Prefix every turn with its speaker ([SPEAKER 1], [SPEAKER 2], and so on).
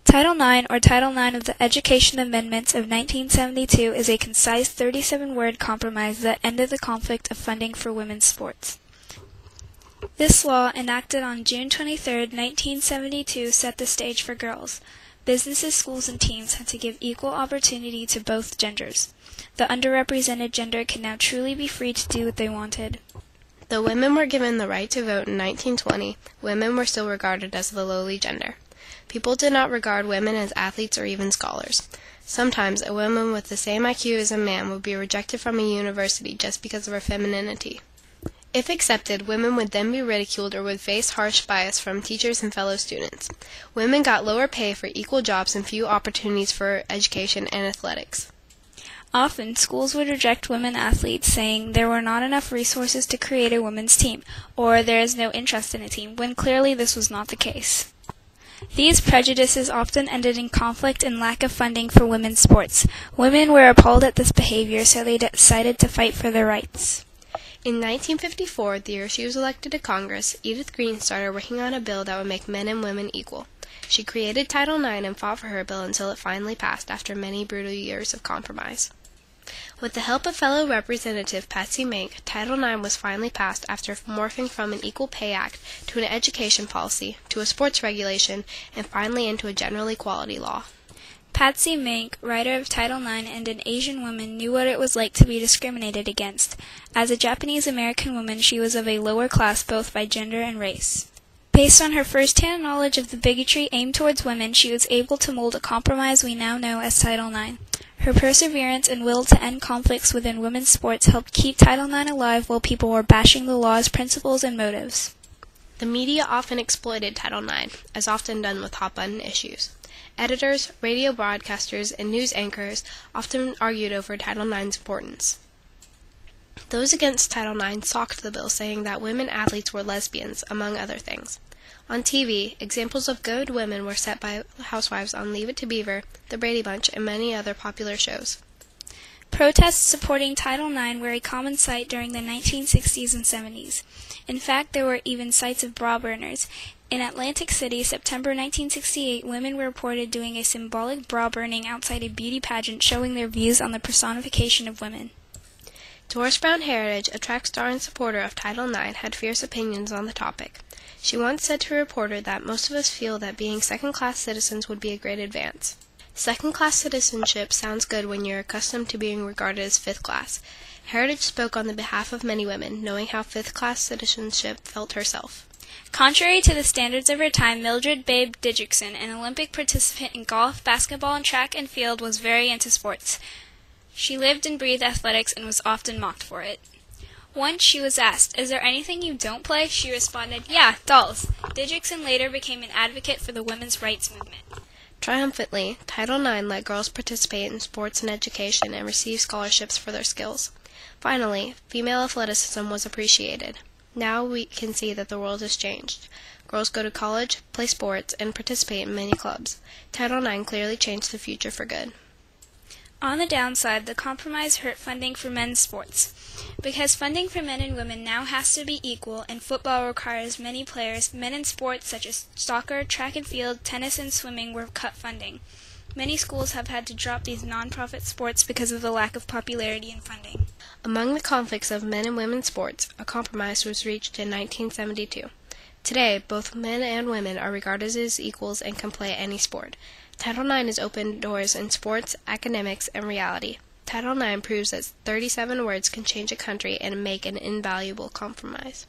[SPEAKER 1] Title IX, or Title IX of the Education Amendments of 1972, is a concise 37-word compromise that ended the conflict of funding for women's sports. This law, enacted on June 23, 1972, set the stage for girls. Businesses, schools, and teams had to give equal opportunity to both genders. The underrepresented gender could now truly be free to do what they wanted.
[SPEAKER 2] Though women were given the right to vote in 1920, women were still regarded as the lowly gender. People did not regard women as athletes or even scholars. Sometimes a woman with the same IQ as a man would be rejected from a university just because of her femininity. If accepted, women would then be ridiculed or would face harsh bias from teachers and fellow students. Women got lower pay for equal jobs and few opportunities for education and athletics.
[SPEAKER 1] Often, schools would reject women athletes, saying there were not enough resources to create a women's team, or there is no interest in a team, when clearly this was not the case. These prejudices often ended in conflict and lack of funding for women's sports. Women were appalled at this behavior, so they decided to fight for their rights.
[SPEAKER 2] In 1954, the year she was elected to Congress, Edith Green started working on a bill that would make men and women equal. She created Title IX and fought for her bill until it finally passed after many brutal years of compromise. With the help of fellow Representative Patsy Mink, Title IX was finally passed after morphing from an Equal Pay Act to an education policy, to a sports regulation, and finally into a general equality law.
[SPEAKER 1] Patsy Mink, writer of Title IX and an Asian woman, knew what it was like to be discriminated against. As a Japanese-American woman, she was of a lower class both by gender and race. Based on her first-hand knowledge of the bigotry aimed towards women, she was able to mold a compromise we now know as Title IX. Her perseverance and will to end conflicts within women's sports helped keep Title IX alive while people were bashing the law's principles and motives.
[SPEAKER 2] The media often exploited Title IX, as often done with hot-button issues. Editors, radio broadcasters, and news anchors often argued over Title IX's importance. Those against Title IX socked the bill, saying that women athletes were lesbians, among other things. On TV, examples of good women were set by housewives on Leave It to Beaver, The Brady Bunch, and many other popular shows.
[SPEAKER 1] Protests supporting Title IX were a common sight during the 1960s and 70s. In fact, there were even sights of bra burners. In Atlantic City, September 1968, women were reported doing a symbolic bra burning outside a beauty pageant showing their views on the personification of women.
[SPEAKER 2] Doris Brown Heritage, a track star and supporter of Title IX, had fierce opinions on the topic. She once said to a reporter that most of us feel that being second-class citizens would be a great advance. Second-class citizenship sounds good when you're accustomed to being regarded as fifth-class. Heritage spoke on the behalf of many women, knowing how fifth-class citizenship felt herself.
[SPEAKER 1] Contrary to the standards of her time, Mildred Babe Didrikson, an Olympic participant in golf, basketball, and track and field, was very into sports. She lived and breathed athletics and was often mocked for it. Once she was asked, "Is there anything you don't play?" She responded, "Yeah, dolls." Didrikson later became an advocate for the women's rights movement.
[SPEAKER 2] Triumphantly, Title IX let girls participate in sports and education and receive scholarships for their skills. Finally, female athleticism was appreciated. Now we can see that the world has changed. Girls go to college, play sports, and participate in many clubs. Title IX clearly changed the future for good.
[SPEAKER 1] On the downside, the compromise hurt funding for men's sports. Because funding for men and women now has to be equal and football requires many players, men in sports such as soccer, track and field, tennis, and swimming were cut funding. Many schools have had to drop these non-profit sports because of the lack of popularity and funding.
[SPEAKER 2] Among the conflicts of men and women's sports, a compromise was reached in 1972. Today, both men and women are regarded as equals and can play any sport. Title IX has opened doors in sports, academics, and reality. Title IX proves that 37 words can change a country and make an invaluable compromise.